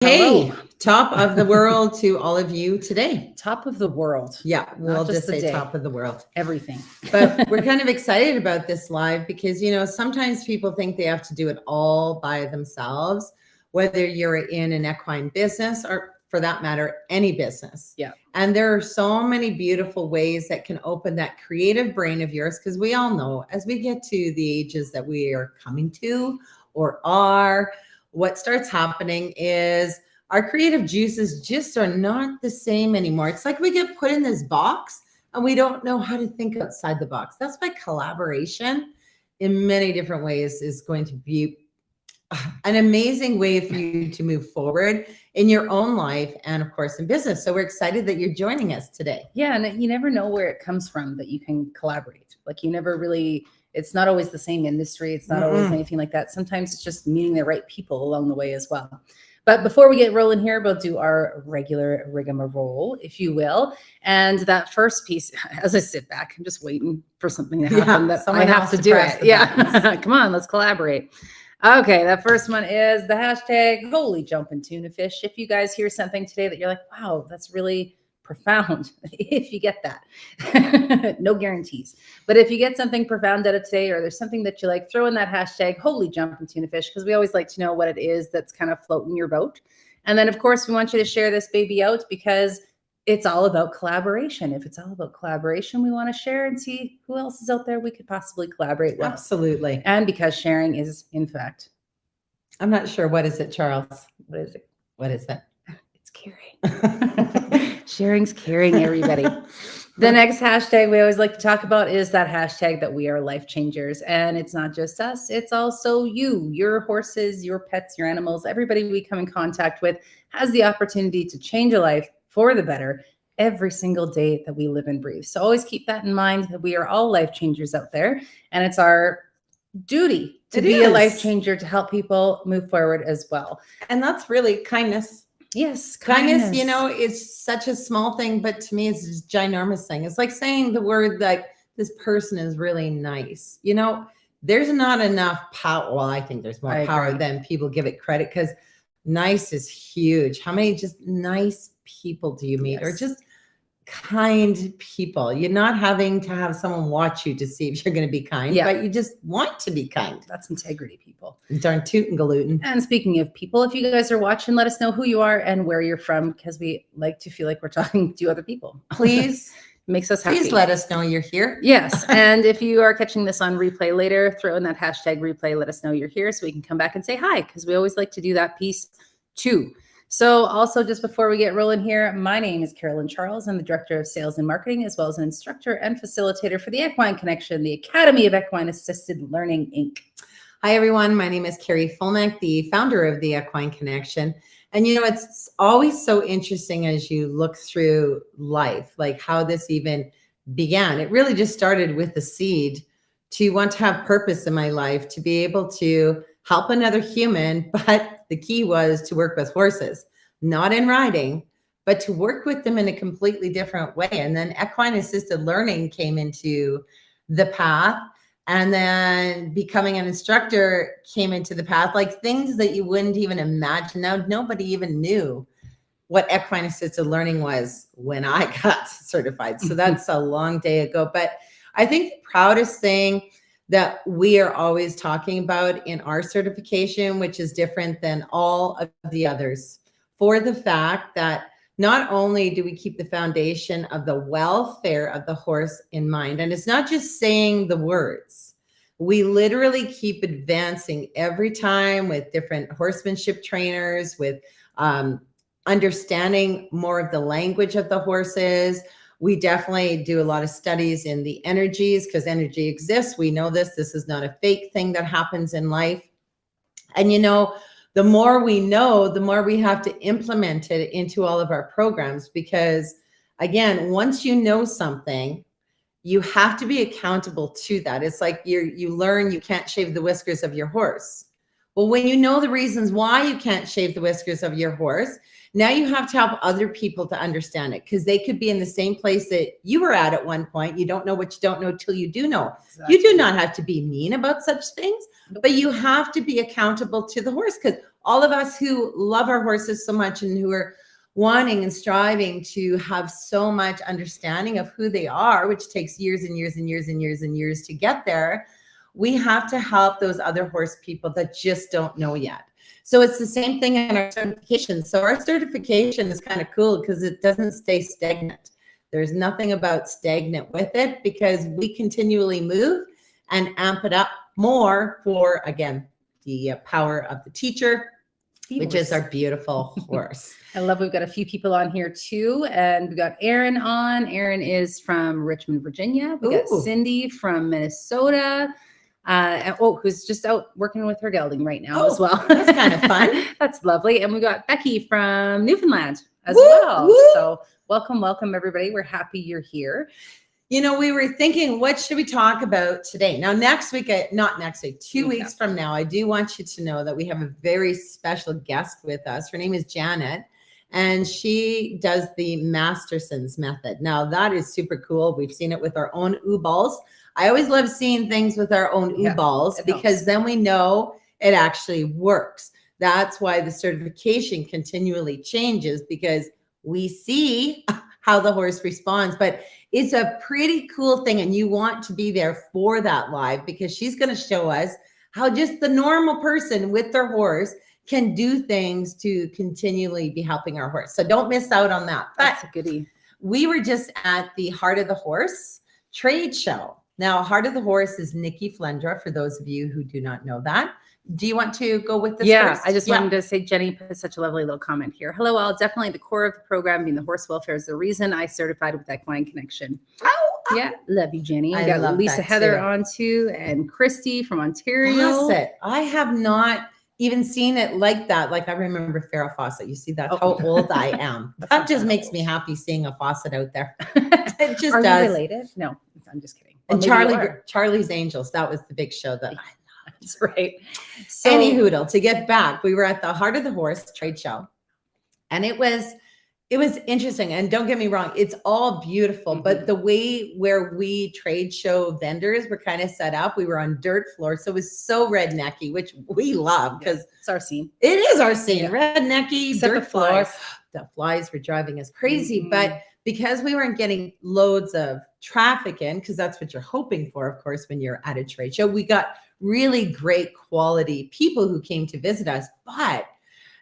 Hey, Hello. top of the world to all of you today. Top of the world. Yeah, we'll just just the say day. top of the world. Everything. But we're kind of excited about this live because, sometimes people think they have to do it all by themselves, whether you're in an equine business or for that matter, any business. Yeah. And there are so many beautiful ways that can open that creative brain of yours because we all know as we get to the ages that we are coming to or are, what starts happening is our creative juices just are not the same anymore. It's like we get put in this box and we don't know how to think outside the box. That's why collaboration in many different ways is going to be an amazing way for you to move forward in your own life and of course in business. So we're excited that you're joining us today. Yeah, and you never know where it comes from that you can collaborate. Like you never really, it's not always the same industry. It's not always anything like that. Sometimes it's just meeting the right people along the way as well. But before we get rolling here, we'll do our regular rigmarole, if you will. And that first piece, as I sit back, I'm just waiting for something to happen that I have to do it. Yeah, come on, let's collaborate. Okay, that first one is the hashtag holy jumping tuna fish. If you guys hear something today that you're like, wow, that's really profound, if you get that, no guarantees. But if you get something profound out of today, or there's something that you like, throw in that hashtag holy jumping tuna fish, because we always like to know what it is that's kind of floating your boat. And then of course we want you to share this baby out because it's all about collaboration. If it's all about collaboration, we want to share and see who else is out there we could possibly collaborate with. Absolutely. And because sharing is, in fact, I'm not sure. What is it, Charles? what is it? What is that? It's caring. Sharing's caring, everybody. The next hashtag we always like to talk about is that hashtag that we are life changers. And it's not just us, it's also you, your horses, your pets, your animals, everybody we come in contact with has the opportunity to change a life for the better every single day that we live and breathe. So always keep that in mind that we are all life changers out there. And it's our duty to be a life changer to help people move forward as well. And that's really kindness. Yes, kindness, is such a small thing, but to me, it's this ginormous thing. It's like saying the word like this person is really nice. There's not enough power. Well, I think there's more power than people give it credit because nice is huge. How many just nice people do you meet or just kind people? You're not having to have someone watch you to see if you're going to be kind, but you just want to be kind. That's integrity, people. Darn tootin' galootin'. And speaking of people, if you guys are watching, let us know who you are and where you're from because we like to feel like we're talking to other people. Please. Makes us happy. Please let us know you're here. Yes. And if you are catching this on replay later, throw in that hashtag replay. Let us know you're here so we can come back and say hi because we always like to do that piece too. So also just before we get rolling here, my name is Carolyn Charles. I'm the Director of Sales and Marketing, as well as an instructor and facilitator for the Equine Connection, the Academy of Equine Assisted Learning, Inc. Hi, everyone. My name is Carrie Fulmack, the founder of the Equine Connection. And, it's always so interesting as you look through life, like how this even began. It really just started with the seed to want to have purpose in my life, to be able to help another human. But the key was to work with horses, not in riding, but to work with them in a completely different way. And then equine assisted learning came into the path. And then becoming an instructor came into the path, like things that you wouldn't even imagine. Now, nobody even knew what equine assisted learning was when I got certified. So that's a long day ago. But I think the proudest thing that we are always talking about in our certification, which is different than all of the others, for the fact that not only do we keep the foundation of the welfare of the horse in mind, and it's not just saying the words, we literally keep advancing every time with different horsemanship trainers, with understanding more of the language of the horses. We definitely do a lot of studies in the energies because energy exists. We know this. This is not a fake thing that happens in life. And the more we know, the more we have to implement it into all of our programs because, again, once you know something, you have to be accountable to that. It's like you learn you can't shave the whiskers of your horse. Well, when you know the reasons why you can't shave the whiskers of your horse, now you have to help other people to understand it because they could be in the same place that you were at one point. You don't know what you don't know till you do know. Exactly. You do not have to be mean about such things, but you have to be accountable to the horse because all of us who love our horses so much and who are wanting and striving to have so much understanding of who they are, which takes years and years and years and years and years to get there, we have to help those other horse people that just don't know yet. So it's the same thing in our certification. So our certification is kind of cool because it doesn't stay stagnant. There's nothing about stagnant with it because we continually move and amp it up more for, again, the power of the teacher, which is our beautiful horse. I love we've got a few people on here too. And we got Erin on. Erin is from Richmond, Virginia. We got Cindy from Minnesota. Who's just out working with her gelding right now as well. That's kind of fun. That's lovely. And we got Becky from Newfoundland as well. Woo. So welcome everybody. We're happy you're here. You know, we were thinking, what should we talk about today? Now, next week, not next week, 2 weeks from now, I do want you to know that we have a very special guest with us. Her name is Janet, and she does the Masterson's method. Now, that is super cool. We've seen it with our own balls. I always love seeing things with our own balls because then we know it actually works. That's why the certification continually changes because we see how the horse responds. But it's a pretty cool thing, and you want to be there for that live because she's going to show us how just the normal person with their horse can do things to continually be helping our horse. So don't miss out on that. That's a goodie. We were just at the Heart of the Horse trade show. Now, Heart of the Horse is Nikki Flendra, for those of you who do not know that. Do you want to go with this first? I just wanted to say Jenny put such a lovely little comment here. Hello, all. Definitely the core of the program being the horse welfare is the reason I certified with Equine Connection. Yeah, love you, Jenny. We got Lisa Heather on too, and Christy from Ontario. Fawcett. I have not even seen it like that. Like I remember Farrah Fawcett. You see, that's how old I am. That just makes me happy seeing a Fawcett out there. It just Are does. you related? No, I'm just kidding. And Charlie's Angels. That was the big show that I loved. That's right. So, Any hoodle, to get back, we were at the Heart of the Horse trade show, and it was interesting. And don't get me wrong, it's all beautiful, but the way where we trade show vendors were kind of set up, we were on dirt floor, so it was so rednecky, which we love because it's our scene. It is our scene, rednecky, except dirt the flies. The flies were driving us crazy, but because we weren't getting loads of traffic in, because that's what you're hoping for, of course, when you're at a trade show, we got really great quality people who came to visit us. But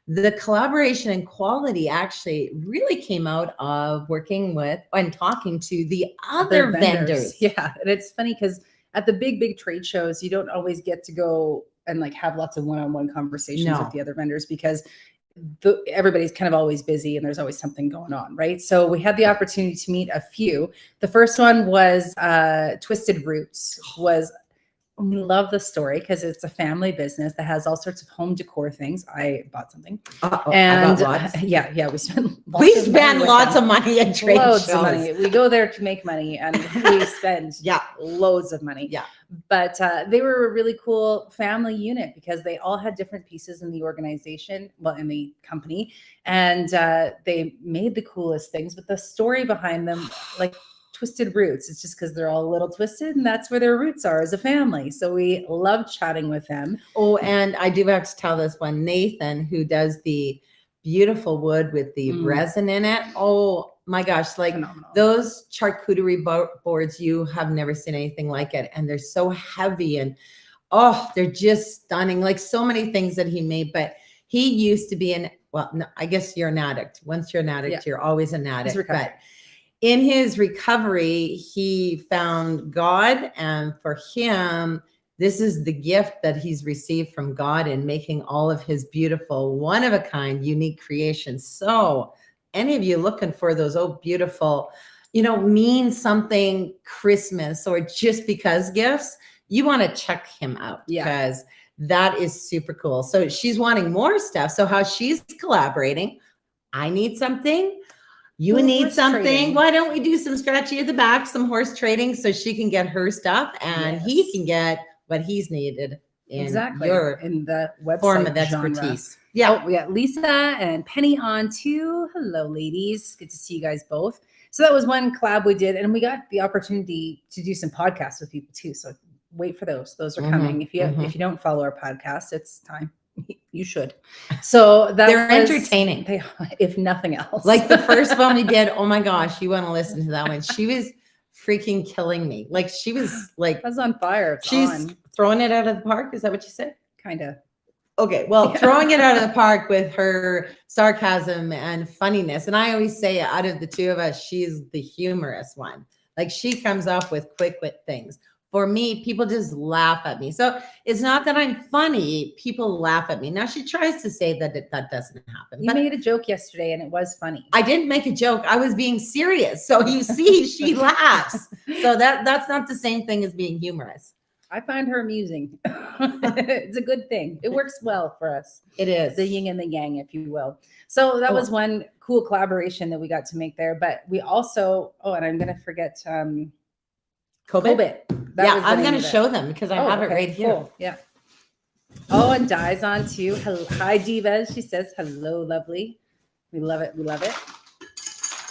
the collaboration and quality actually really came out of working with and talking to the other vendors. Yeah. And it's funny because at the big trade shows, you don't always get to go and like have lots of one-on-one conversations with the other vendors because everybody's kind of always busy and there's always something going on, right? So we had the opportunity to meet a few. The first one was Twisted Roots. We love the story because it's a family business that has all sorts of home decor things. I bought something. And we spend lots of money at trade shows. Of money. We go there to make money and we spend loads of money. Yeah. But they were a really cool family unit because they all had different pieces in the organization, in the company, and they made the coolest things. But the story behind them, like Twisted Roots, it's just because they're all a little twisted and that's where their roots are as a family. So we love chatting with them. Oh, and I do have to tell this one, Nathan, who does the beautiful wood with the resin in it. Oh my gosh, like phenomenal. Those charcuterie boards, you have never seen anything like it. And they're so heavy and they're just stunning. Like so many things that he made, but he used to be I guess you're an addict. Once you're an addict, you're always an addict. But in his recovery, he found God, and for him, this is the gift that he's received from God in making all of his beautiful, one-of-a-kind, unique creations. So any of you looking for those beautiful, mean something Christmas or just because gifts, you want to check him out because that is super cool. So she's wanting more stuff. So how she's collaborating, I need something. You need something. Trading. Why don't we do some scratchy at the back, some horse trading so she can get her stuff and he can get what he's needed in in the website form of expertise. Yeah. We got Lisa and Penny on too. Hello, ladies. Good to see you guys both. So that was one collab we did, and we got the opportunity to do some podcasts with people too. So wait for those. Those are coming. If you don't follow our podcast, it's time. You should. So They're entertaining. If nothing else. Like the first one we did, oh my gosh, you want to listen to that one. She was freaking killing me. Like she was like, I was on fire. It's she's on. throwing it out of the park. Is that what you said? Kind of. Okay, well, Yeah. throwing it out of the park with her sarcasm and funniness. And I always say, out of the two of us, she's the humorous one. Like she comes up with quick wit things. For me, people just laugh at me. So it's not that I'm funny. People laugh at me. Now she tries to say that that doesn't happen. You made a joke yesterday and it was funny. I didn't make a joke. I was being serious. So you see, she laughs. So that's not the same thing as being humorous. I find her amusing. It's a good thing. It works well for us. It is. The yin and the yang, if you will. So that was one cool collaboration that we got to make there. But we also, and I'm going to forget Kobit. Yeah, I'm going to show them because I have it right here. Cool. Yeah. Oh, and Di's on too. Hello, hi, Divas. She says, hello, lovely. We love it. We love it.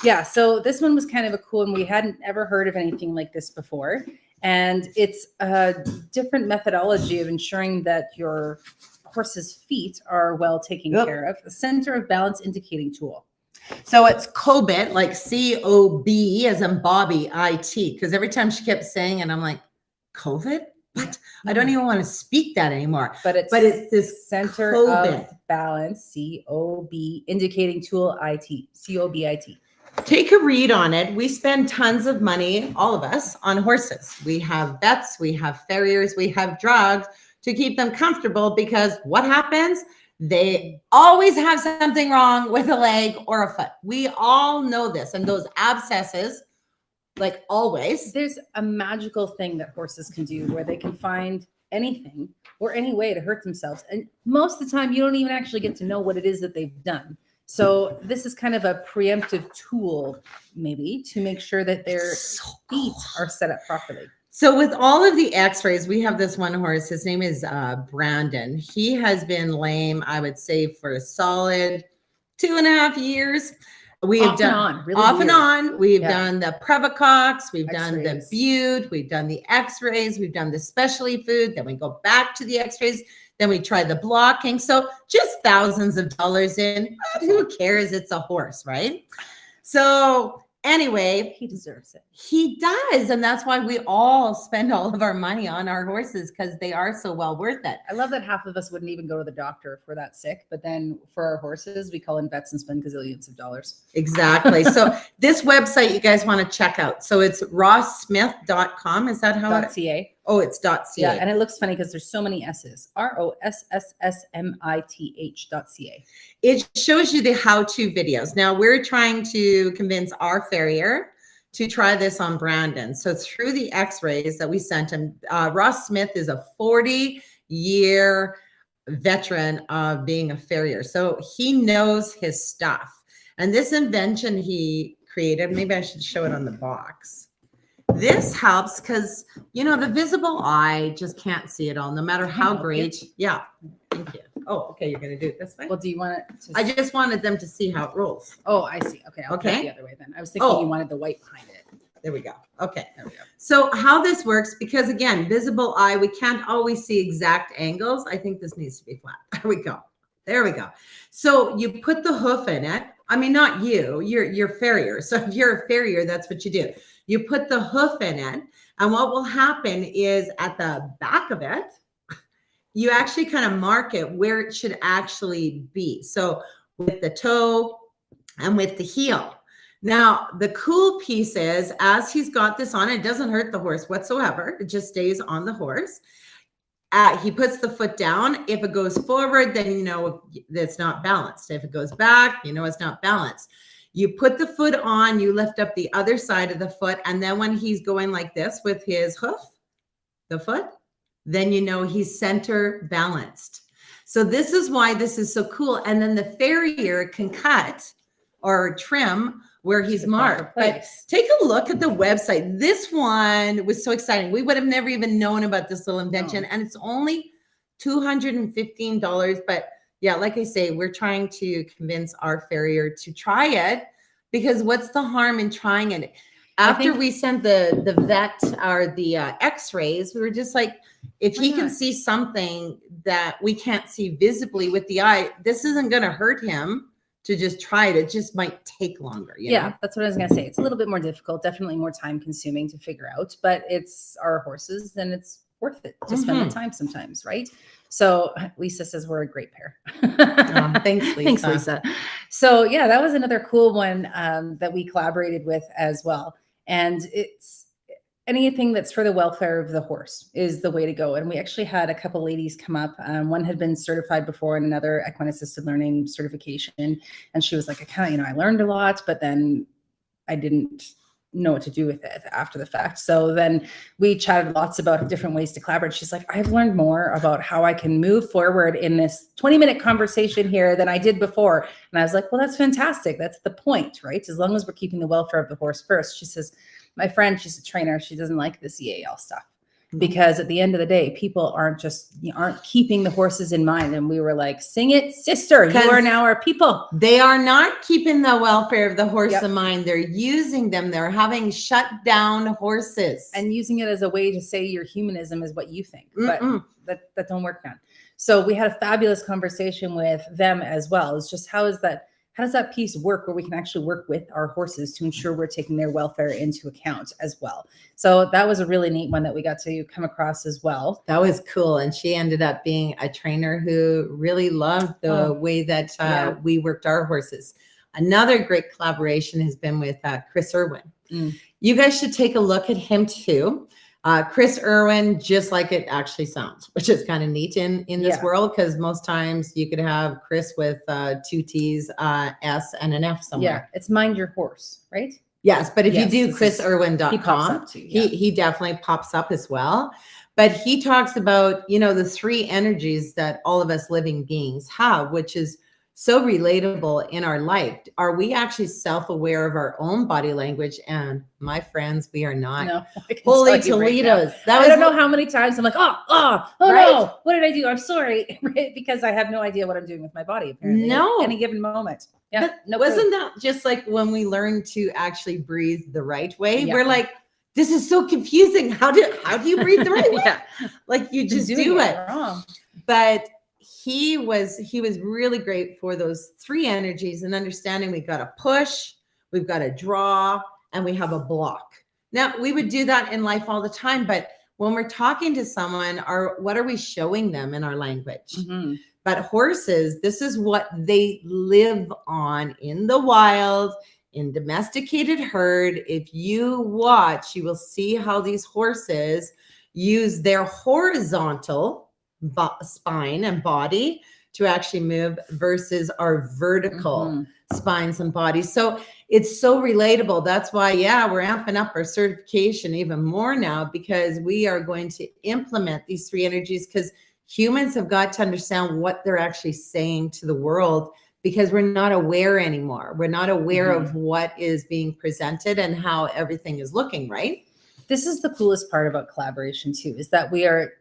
Yeah. So this one was kind of a cool one. We hadn't ever heard of anything like this before. And it's a different methodology of ensuring that your horse's feet are well taken care of. A center of balance indicating tool. So it's Kobit, like C-O-B as in Bobby, I-T. Because every time she kept saying it, I'm like, COVID? What? I don't even want to speak that anymore. But it's this center Kobit. of balance, C-O-B, indicating tool, I-T, C-O-B-I-T. Take a read on it. We spend tons of money, all of us, on horses. We have vets, we have farriers, we have drugs to keep them comfortable because what happens? They always have something wrong with a leg or a foot. We all know this. And those abscesses, like always. There's a magical thing that horses can do where they can find anything or any way to hurt themselves. And most of the time, you don't even actually get to know what it is that they've done. So this is kind of a preemptive tool, maybe, to make sure that their feet are set up properly. So with all of the x-rays, we have this one horse. His name is Brandon. He has been lame, I would say, for a solid 2.5 years. We have done off and on. We've done the Previcox. We've done the Bute. We've done the x-rays. We've done the specialty food. Then we go back to the x-rays. Then we try the blocking. So just thousands of dollars in. But who cares? It's a horse, right? So anyway, he deserves it. He does. And that's why we all spend all of our money on our horses because they are so well worth it. I love that half of us wouldn't even go to the doctor if we're that sick. But then for our horses, we call in vets and spend gazillions of dollars. Exactly. So this website you guys want to check out. So it's rosssmith.com. Is that how .ca. Oh, it's .ca. Yeah, and it looks funny because there's so many S's. ROSSSMITH.ca. It shows you the how-to videos. Now we're trying to convince our farrier to try this on Brandon. So through the x-rays that we sent him, Ross Smith is a 40-year veteran of being a farrier. So he knows his stuff. And this invention he created, maybe I should show it on the box. This helps because, you know, the visible eye just can't see it all, no matter how great. Yeah. Thank you. Oh, okay. You're going to do it this way? Well, do you want it to... I just wanted them to see how it rolls. Oh, I see. Okay. I'll put it the other way then. I was thinking you wanted the white behind it. There we go. Okay. There we go. So how this works, because again, visible eye, we can't always see exact angles. I think this needs to be flat. There we go. There we go. So you put the hoof in it. I mean, not you, you're farrier. So if you're a farrier, that's what you do. You put the hoof in it. And what will happen is at the back of it, you actually kind of mark it where it should actually be. So with the toe and with the heel. Now, the cool piece is as he's got this on, it doesn't hurt the horse whatsoever. It just stays on the horse. He puts the foot down. If it goes forward, then you know it's not balanced. If it goes back, you know it's not balanced. You put the foot on, you lift up the other side of the foot, and then when he's going like this with his hoof, the foot, then you know he's center balanced. So this is why this is so cool. And then the farrier can cut or trim where he's marked. But take a look at the website. This one was so exciting. We would have never even known about this little invention. And it's only $215. But yeah, like I say, we're trying to convince our farrier to try it because what's the harm in trying it? after think- we sent the vet or the x-rays, we were just like, if he Why can not? see something that we can't see visibly with the eye, this isn't going to hurt him to just try it. It just might take longer. You Yeah, know? that's what I was gonna say. It's a little bit more difficult, definitely more time consuming to figure out, but it's our horses and it's worth it to spend the Mhm. time sometimes, right? So Lisa says we're a great pair. Thanks, Thanks, Lisa. Lisa. So yeah, that was another cool one that we collaborated with as well. And it's anything that's for the welfare of the horse is the way to go. And we actually had a couple ladies come up. One had been certified before and another equine assisted learning certification. And she was like, I learned a lot, but then I didn't know what to do with it after the fact. So then we chatted lots about different ways to collaborate. She's like, I've learned more about how I can move forward in this 20-minute conversation here than I did before. And I was like, well, that's fantastic. That's the point, right? As long as we're keeping the welfare of the horse first. She says, my friend, she's a trainer. She doesn't like the CAL stuff because at the end of the day, people aren't keeping the horses in mind. And we were like, sing it, sister. You are now our people. They are not keeping the welfare of the horse Yep. in mind. They're using them. They're having shut down horses. And using it as a way to say your humanism is what you think, Mm-mm. but that don't work on. So we had a fabulous conversation with them as well. It's just how does that piece work where we can actually work with our horses to ensure we're taking their welfare into account as well. So that was a really neat one that we got to come across as well. That was cool. And she ended up being a trainer who really loved the way that yeah. we worked our horses. Another great collaboration has been with Chris Irwin. You guys should take a look at him too. Chris Irwin, just like it actually sounds, which is kind of neat in this world, because most times you could have Chris with two T's, S, and an F somewhere. Yeah, it's Mind Your Horse, right? Yes, but if Yes, you do chrisirwin.com, he pops up too, yeah. he definitely pops up as well. But he talks about, the three energies that all of us living beings have, which is so relatable in our life. Are we actually self-aware of our own body language? And my friends, we are not. No, Holy Toledo's. I don't know how many times I'm like, oh Right? no, what did I do? I'm sorry, right? Because I have no idea what I'm doing with my body apparently No. at any given moment. Yeah, no. Wasn't that just like when we learn to actually breathe the right way? Yeah. We're like, this is so confusing. How do you breathe the right way? Yeah. Like you just Doing do it. wrong. But he was really great for those three energies and understanding we got to push, we've got to draw, and we have a block. Now, we would do that in life all the time, but when we're talking to someone, what are we showing them in our language? Mm-hmm. But horses, this is what they live on in the wild, in domesticated herd. If you watch, you will see how these horses use their horizontal spine and body to actually move versus our vertical spines and bodies. So it's so relatable. That's why, we're amping up our certification even more now, because we are going to implement these three energies, because humans have got to understand what they're actually saying to the world, because we're not aware anymore. We're not aware of what is being presented and how everything is looking, right? This is the coolest part about collaboration too, is that we are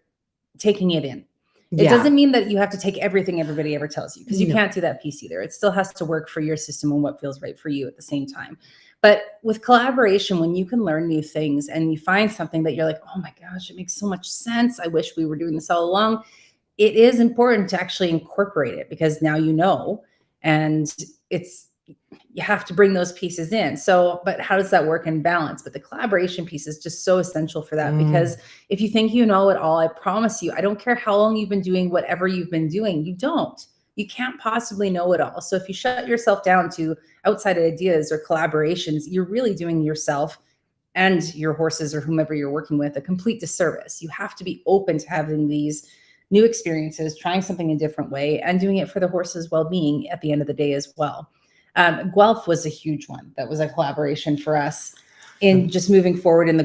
taking it in. It doesn't mean that you have to take everything everybody ever tells you, because you can't do that piece either. It still has to work for your system and what feels right for you at the same time. But with collaboration, when you can learn new things and you find something that you're like, oh my gosh, it makes so much sense. I wish we were doing this all along. It is important to actually incorporate it, because now you know, and you have to bring those pieces in. So, but how does that work in balance? But the collaboration piece is just so essential for that, because if you think you know it all, I promise you, I don't care how long you've been doing whatever you've been doing, you can't possibly know it all. So if you shut yourself down to outside ideas or collaborations, you're really doing yourself and your horses or whomever you're working with a complete disservice. You have to be open to having these new experiences, trying something a different way, and doing it for the horse's well-being at the end of the day as well. Guelph was a huge one. That was a collaboration for us in just moving forward in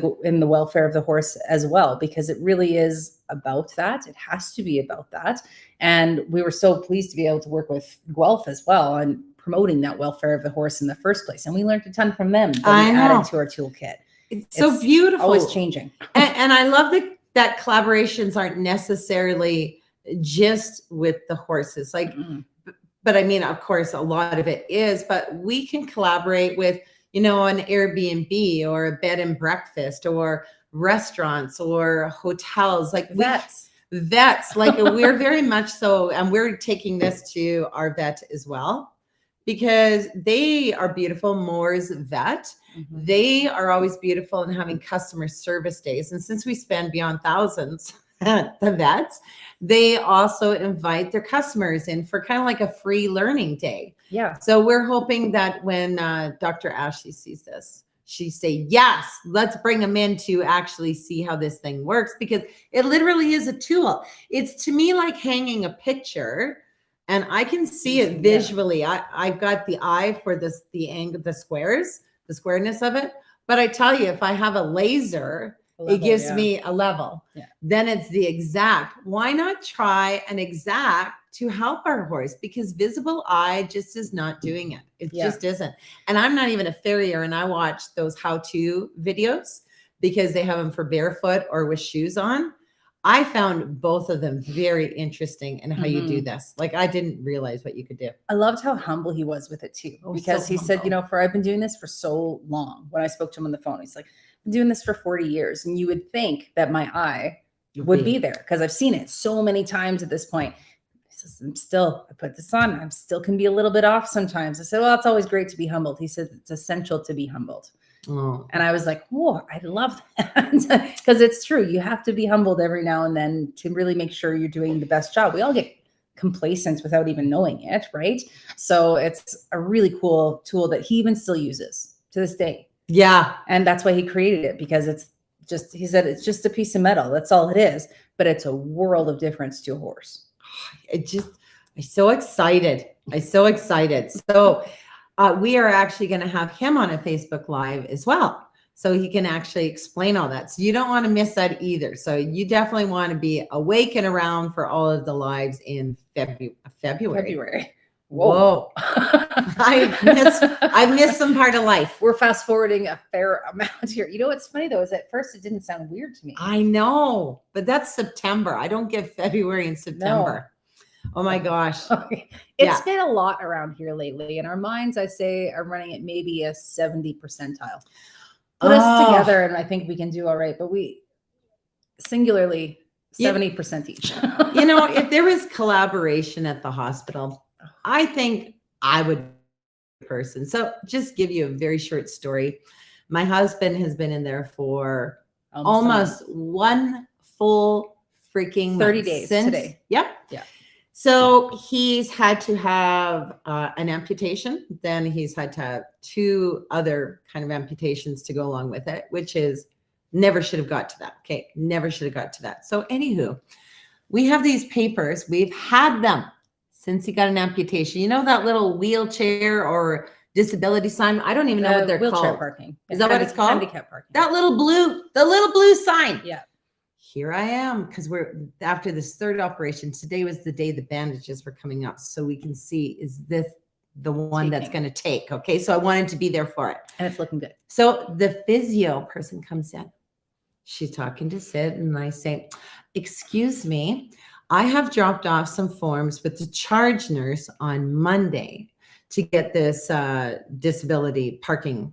the welfare of the horse as well, because it really is about that. It has to be about that. And we were so pleased to be able to work with Guelph as well on promoting that welfare of the horse in the first place. And we learned a ton from them that we added to our toolkit. It's so beautiful. Always changing. And I love that collaborations aren't necessarily just with the horses. Like, but I mean, of course, a lot of it is, but we can collaborate with an Airbnb or a bed and breakfast or restaurants or hotels. Like vets, like we're very much so, and we're taking this to our vet as well because they are beautiful. Moore's Vet. Mhm. They are always beautiful and having customer service days. And since we spend beyond thousands at the vets, they also invite their customers in for kind of like a free learning day. Yeah. So we're hoping that when Dr. Ashley sees this, she say, yes, let's bring them in to actually see how this thing works, because it literally is a tool. It's to me like hanging a picture, and I can see it visually. I've got the eye for this, the angle, the squareness of it. But I tell you, if I have a laser, it gives me a level. Yeah. Then it's the exact. Why not try an exact to help our horse? Because visible eye just is not doing it. It just isn't. And I'm not even a farrier, and I watch those how-to videos because they have them for barefoot or with shoes on. I found both of them very interesting in how you do this. Like, I didn't realize what you could do. I loved how humble he was with it too, because he said, I've been doing this for so long. When I spoke to him on the phone, he's like, I've been doing this for 40 years. And you would think that my eye would be there because I've seen it so many times at this point. He says, I put this on. I'm still can be a little bit off sometimes. I said, well, it's always great to be humbled. He said, it's essential to be humbled. Oh. And I was like, oh, I love that. Because it's true. You have to be humbled every now and then to really make sure you're doing the best job. We all get complacent without even knowing it, right? So it's a really cool tool that he even still uses to this day. Yeah. And that's why he created it, because he said, it's just a piece of metal. That's all it is. But it's a world of difference to a horse. I'm so excited. So we are actually going to have him on a Facebook Live as well, so he can actually explain all that. So you don't want to miss that either. So you definitely want to be awake and around for all of the lives in February. Whoa. I've missed some part of life. We're fast forwarding a fair amount here. You know what's funny though is at first it didn't sound weird to me. I know, but that's September. I don't get February and September. No. Oh my gosh. It's been a lot around here lately, and our minds, I say, are running at maybe a 70 percentile. Put us together and I think we can do all right, but we singularly 70% each. If there was collaboration at the hospital, I think I would be a person. So just give you a very short story. My husband has been in there for almost one full freaking 30 days today. Yep. Yeah. So he's had to have an amputation. Then he's had to have 2 other kind of amputations to go along with it, which is never should have got to that. Okay. Never should have got to that. So anywho, we have these papers. We've had them since he got an amputation. You know, that little wheelchair or disability sign? I don't even know what they're called. Wheelchair parking. Is that what it's called? Handicap parking. The little blue sign. Yeah. Here I am, because we're after this 3rd operation. Today was the day the bandages were coming up, so we can see, is this the one that's going to take? Okay, so I wanted to be there for it, and it's looking good. So the physio person comes in. She's talking to Sid, and I say, "Excuse me, I have dropped off some forms with the charge nurse on Monday to get this disability parking,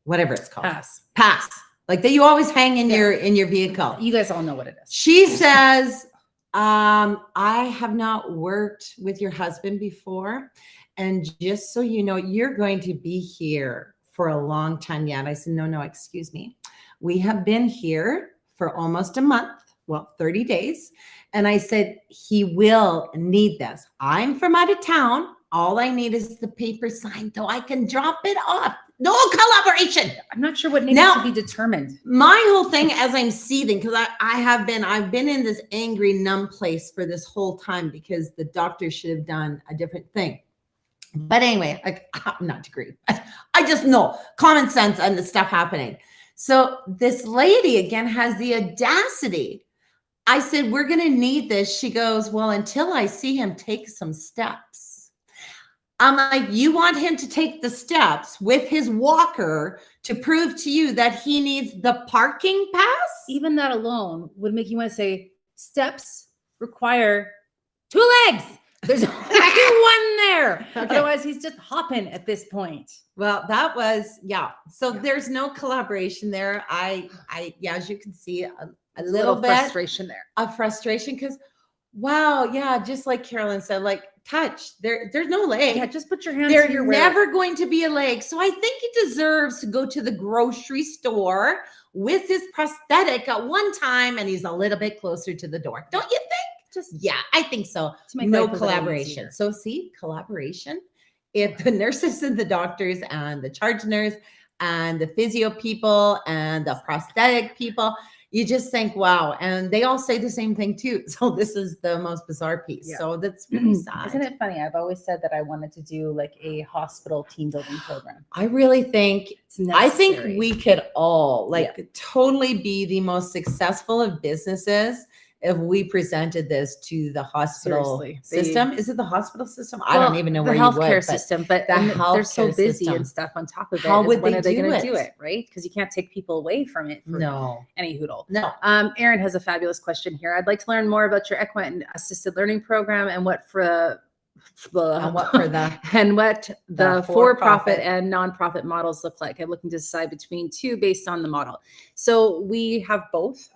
whatever it's called, pass." Like that you always hang in your vehicle. You guys all know what it is. She says, I have not worked with your husband before. And just so you know, you're going to be here for a long time yet. I said, no, excuse me. We have been here for almost a month. Well, 30 days. And I said, he will need this. I'm from out of town. All I need is the paper signed so I can drop it off. No collaboration. I'm not sure what needs to be determined. My whole thing, as I'm seething, because I've been in this angry, numb place for this whole time because the doctor should have done a different thing. But anyway, I'm not to agree. I just know common sense and the stuff happening. So this lady again has the audacity. I said, we're going to need this. She goes, well, until I see him take some steps. I'm like, you want him to take the steps with his walker to prove to you that he needs the parking pass? Even that alone would make you want to say, steps require 2 legs. There's only one there. Okay. Otherwise, he's just hopping at this point. Well, that was, yeah. So there's no collaboration there. Yeah, as you can see, a There's little bit frustration there. of frustration because, wow, yeah, just like Carolyn said, like touch, there's no leg. Yeah, just put your hands There's here. never going to be a leg. So I think he deserves to go to the grocery store with his prosthetic at one time, and he's a little bit closer to the door. Don't you think? Just Yeah, I think so. to make No life a little collaboration. easier. So see, collaboration. If the nurses and the doctors and the charge nurse and the physio people and the prosthetic people, you just think, wow. And they all say the same thing too. So this is the most bizarre piece. Yeah. So that's really sad. Isn't it funny? I've always said that I wanted to do like a hospital team building program. I really think It's I think necessary. we could all totally be the most successful of businesses if we presented this to the hospital Seriously. system. Is it the hospital system? I don't even know the where you healthcare would. system, but the they're so healthcare busy system. and stuff on top of it. How would when they are they do going to it? do it? Right? Because you can't take people away from it. For No, any hoodle. no. Aaron has a fabulous question here. I'd like to learn more about your equine assisted learning program and what for And what for the and what the for-profit for-profit and nonprofit models look like. I'm looking to decide between two based on the model. So we have both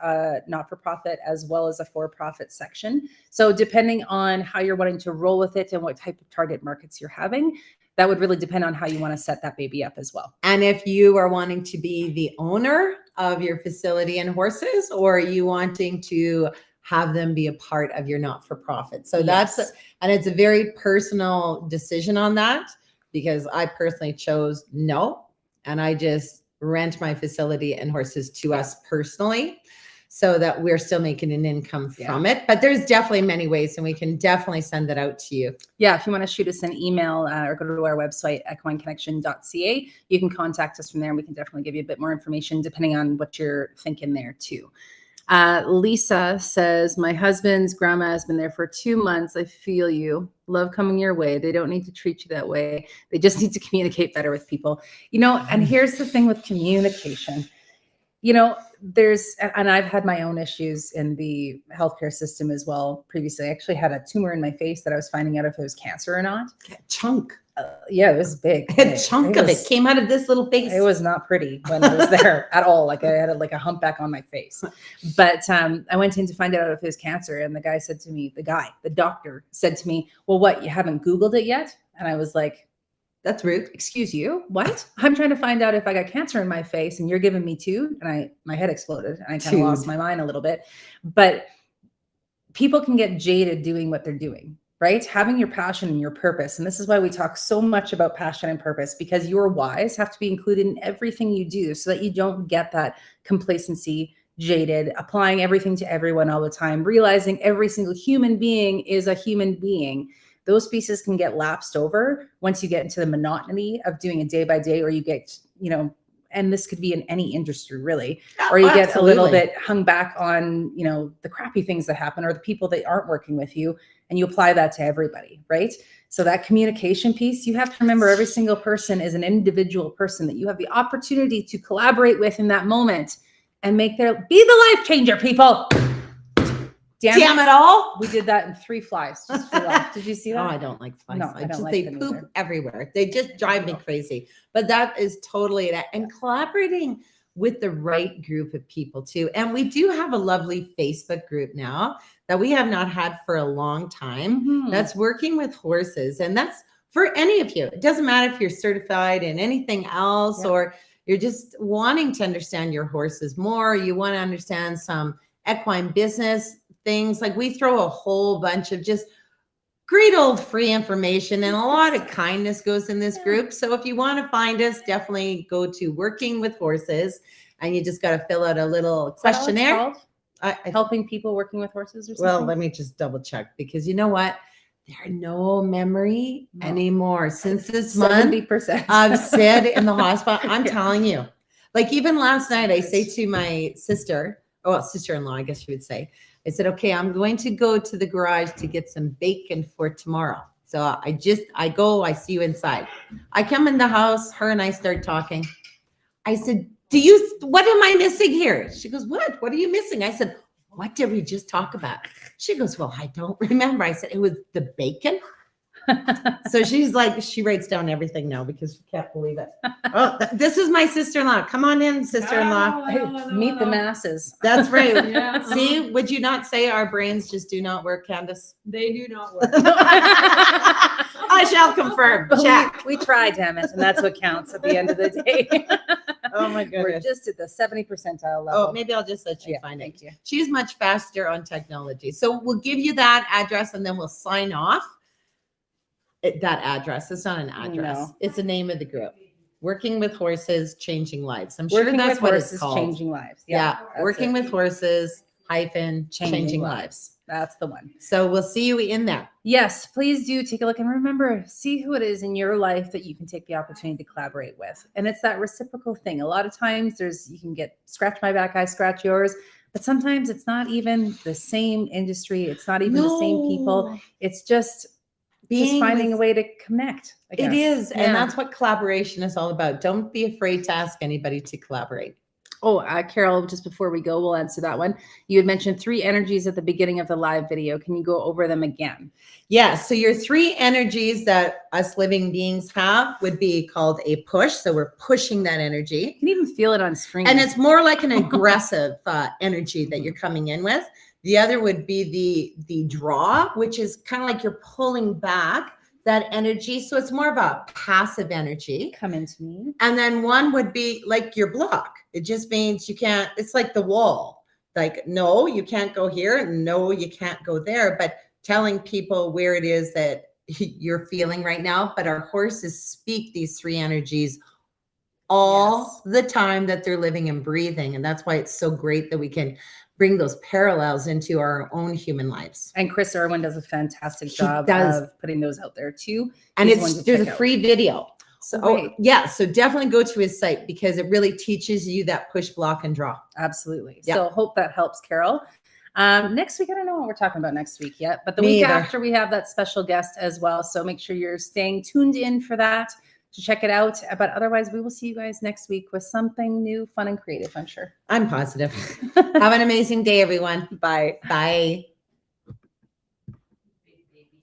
not-for-profit as well as a for-profit section. So depending on how you're wanting to roll with it and what type of target markets you're having, that would really depend on how you want to set that baby up as well. And if you are wanting to be the owner of your facility and horses, or are you wanting to have them be a part of your not-for-profit? So Yes. and it's a very personal decision on that, because I personally chose no, and I just rent my facility and horses to us personally, so that we're still making an income from it. But there's definitely many ways, and we can definitely send that out to you. Yeah, if you want to shoot us an email or go to our website, equineconnection.ca, you can contact us from there, and we can definitely give you a bit more information depending on what you're thinking there too. Lisa says, my husband's grandma has been there for 2 months. I feel you. Love coming your way. They don't need to treat you that way. They just need to communicate better with people. And here's the thing with communication. And I've had my own issues in the healthcare system as well. Previously, I actually had a tumor in my face that I was finding out if it was cancer or not. Chunk. Yeah, it was big. A chunk of it came out of this little face. It was not pretty when I was there at all. Like I had a humpback on my face. But I went in to find out if it was cancer. And the guy said to me, the doctor said to me, well, what, you haven't Googled it yet? And I was like, that's rude. Excuse you, what? I'm trying to find out if I got cancer in my face and you're giving me two. And my head exploded and I kind of lost my mind a little bit. But people can get jaded doing what they're doing. Right? Having your passion and your purpose. And this is why we talk so much about passion and purpose, because your whys have to be included in everything you do so that you don't get that complacency, jaded, applying everything to everyone all the time, realizing every single human being is a human being. Those pieces can get lapsed over once you get into the monotony of doing it day by day, or you get, and this could be in any industry really, or you get a little bit hung back on, the crappy things that happen or the people that aren't working with you, and you apply that to everybody, right? So that communication piece, you have to remember every single person is an individual person that you have the opportunity to collaborate with in that moment and be the life changer, people. Damn it all. We did that in 3 flies. Just flew off. Did you see that? Oh, I don't like flies. No, I don't like they them poop either. everywhere. They just drive me crazy. But that is totally it. And collaborating with the right group of people too. And we do have a lovely Facebook group now that we have not had for a long time. Mhm. That's working with horses. And that's for any of you. It doesn't matter if you're certified in anything else, or you're just wanting to understand your horses more. You want to understand some equine business things. Like, we throw a whole bunch of just great old free information, and a lot of kindness goes in this group. So if you want to find us, definitely go to Working with Horses, and you just got to fill out a little questionnaire. Helping people working with horses or something? Well, let me just double check, because you know what? There are no memory anymore since this month 70% of Sid in the hospital. I'm Yeah. telling you, like, even last night, I say to my sister-in-law, I guess you would say, I said, okay, I'm going to go to the garage to get some bacon for tomorrow. So I see you inside. I come in the house, her and I start talking. I said, what am I missing here? She goes, what are you missing? I said, what did we just talk about? She goes, well, I don't remember. I said, it was the bacon. So she's like, she writes down everything now because she can't believe it. Oh, this is my sister-in-law. Come on in, sister-in-law. Meet the masses. That's right. Yeah. See, would you not say our brains just do not work, Candace? They do not work. I shall confirm. But Check. we try, damn it, and that's what counts at the end of the day. Oh my We're goodness. just at the 70 percentile level. Oh, maybe I'll just let you Yeah, find it. thank you. She's much faster on technology. So we'll give you that address and then we'll sign off. That address. It's not an address. No. It's the name of the group. Working with Horses, Changing Lives. I'm sure Working that's with what horses, it's called. changing lives. Yeah. that's Working it. with Horses, hyphen, Changing Changing Lives. Lives. That's the one. So we'll see you in there. Yes, please do take a look and remember, see who it is in your life that you can take the opportunity to collaborate with. And it's that reciprocal thing. A lot of times you can get scratch my back, I scratch yours, but sometimes it's not even the same industry. It's not even the same people. It's just finding a way to connect. I It guess. is. Yeah. And that's what collaboration is all about. Don't be afraid to ask anybody to collaborate. Oh, Carol, just before we go, we'll answer that one. You had mentioned 3 energies at the beginning of the live video. Can you go over them again? Yeah. So your 3 energies that us living beings have would be called a push. So we're pushing that energy. You can even feel it on screen. And it's more like an aggressive energy that you're coming in with. The other would be the draw, which is kind of like you're pulling back that energy. So it's more of a passive energy. come into me. And then one would be like your block. It just means you can't, it's like the wall. Like, no, you can't go here. No, you can't go there. But telling people where it is that you're feeling right now. But our horses speak these 3 energies all the time that they're living and breathing. And that's why it's so great that we can bring those parallels into our own human lives. And Chris Irwin does a fantastic He job does. of putting those out there too. And He's one to there's a check out. free video. So Great. yeah, so definitely go to his site because it really teaches you that push, block, and draw. Absolutely. Yeah. So hope that helps, Carol. Next week, I don't know what we're talking about next week yet, but the Me week either. after we have that special guest as well. So make sure you're staying tuned in for that to check it out. But otherwise, we will see you guys next week with something new, fun, and creative, I'm sure. I'm positive. Have an amazing day, everyone. Bye. Bye.